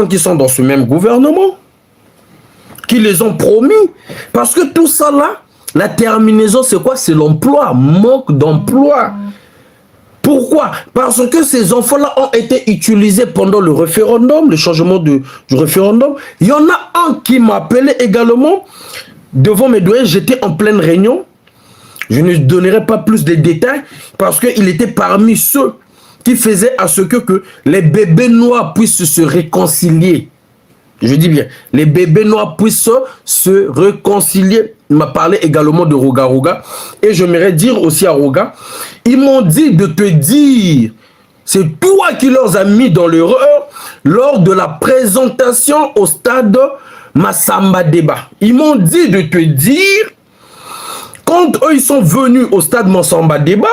qui sont dans ce même gouvernement, qui les ont promis. Parce que tout ça là, la terminaison, c'est quoi? C'est l'emploi, manque d'emploi. Pourquoi? Parce que ces enfants-là ont été utilisés pendant le référendum, le changement du référendum. Il y en a un qui m'appelait également devant mes doigts. J'étais en pleine réunion. Je ne donnerai pas plus de détails parce qu'il était parmi ceux qui faisaient à ce que les bébés noirs puissent se réconcilier. Je dis bien, les bébés noirs puissent se réconcilier. Il m'a parlé également de Roga Roga. Et j'aimerais dire aussi à Roga, ils m'ont dit de te dire, c'est toi qui leur as mis dans l'erreur lors de la présentation au stade Massamba Débat. Ils m'ont dit de te dire, quand eux ils sont venus au stade Massamba Débat,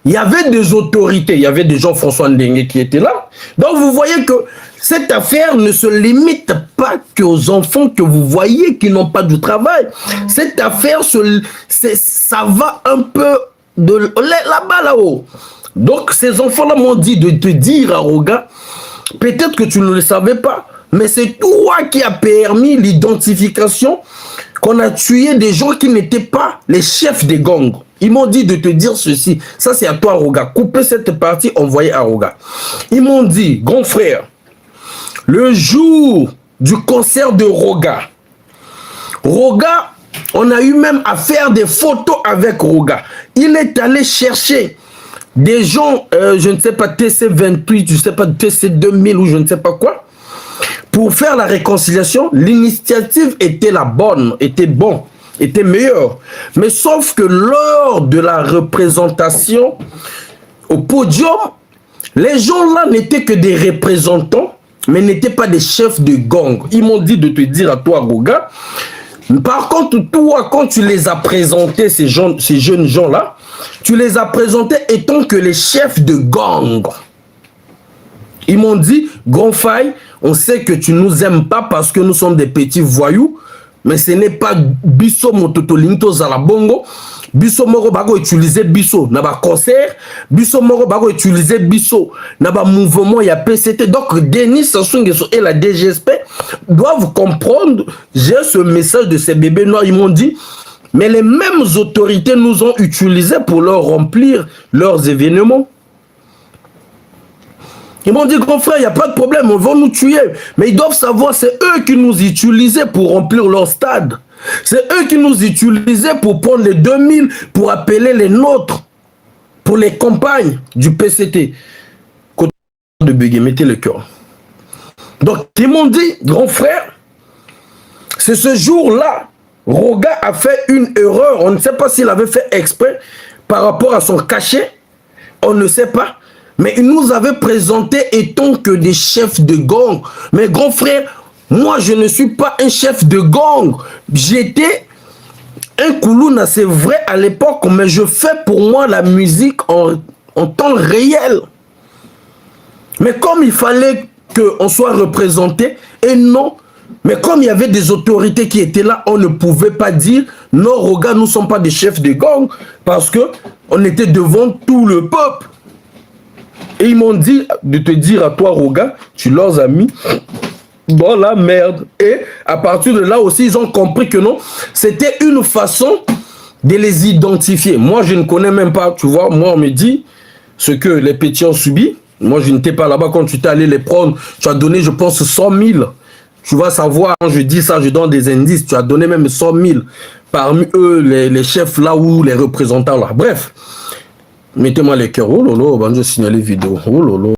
il y avait des autorités, il y avait des gens, François Ndengue qui étaient là. Donc vous voyez que cette affaire ne se limite pas qu'aux enfants que vous voyez qui n'ont pas de travail. Cette affaire, ça va un peu de là-bas, là-haut. Donc ces enfants-là m'ont dit de te dire, Aroga, peut-être que tu ne le savais pas, mais c'est toi qui as permis l'identification qu'on a tué des gens qui n'étaient pas les chefs des gangs. Ils m'ont dit de te dire ceci. Ça, c'est à toi, Roga. Coupez cette partie, envoyez à Roga. Ils m'ont dit, grand frère, le jour du concert de Roga, on a eu même à faire des photos avec Roga. Il est allé chercher des gens, je ne sais pas, TC28, je ne sais pas, TC2000 ou je ne sais pas quoi, pour faire la réconciliation. L'initiative était la bonne, était bon, était meilleur. Mais sauf que lors de la représentation au podium, les gens là n'étaient que des représentants, mais n'étaient pas des chefs de gang. Ils m'ont dit de te dire à toi, Roga. Par contre, toi, quand tu les as présentés, ces jeunes gens-là, tu les as présentés étant que les chefs de gang. Ils m'ont dit, Grand Faille, on sait que tu nous aimes pas parce que nous sommes des petits voyous, mais ce n'est pas biso mototolinto zalabongo. Biso moro bago utiliser biso na ba concert, biso moro bago utiliser biso na ba mouvement ya PCT. Donc Denis Sassou Nguesso et la DGSP doivent comprendre. J'ai ce message de ces bébés noirs. Ils m'ont dit, mais les mêmes autorités nous ont utilisés pour leur remplir leurs événements. Ils m'ont dit, grand frère, il n'y a pas de problème, on va nous tuer. Mais ils doivent savoir, c'est eux qui nous utilisaient pour remplir leur stade. C'est eux qui nous utilisaient pour prendre les 2000, pour appeler les nôtres, pour les campagnes du PCT. Côté de Bégué, mettez le cœur. Donc, ils m'ont dit, grand frère, c'est ce jour-là, Roga a fait une erreur. On ne sait pas s'il avait fait exprès par rapport à son cachet. On ne sait pas. Mais il nous avait présenté étant que des chefs de gang. Mais grand frère, moi je ne suis pas un chef de gang. J'étais un Koulouna, c'est vrai à l'époque, mais je fais pour moi la musique en temps réel. Mais comme il fallait qu'on soit représenté, et non, mais comme il y avait des autorités qui étaient là, on ne pouvait pas dire, non, Roga, nous ne sommes pas des chefs de gang, parce qu'on était devant tout le peuple. Et ils m'ont dit de te dire à toi, Roga, tu leur as mis dans la merde. Et à partir de là aussi, ils ont compris que non, c'était une façon de les identifier. Moi, je ne connais même pas, tu vois, moi, on me dit ce que les petits ont subi. Moi, je n'étais pas là-bas quand tu t'es allé les prendre. Tu as donné, je pense, 100 000. Tu vas savoir, quand je dis ça, je donne des indices. Tu as donné même 100 000. Parmi eux, les chefs là ou les représentants là. Bref. Mettez-moi les cœurs. Oh lolo, je signaler vidéo. Oh lolo.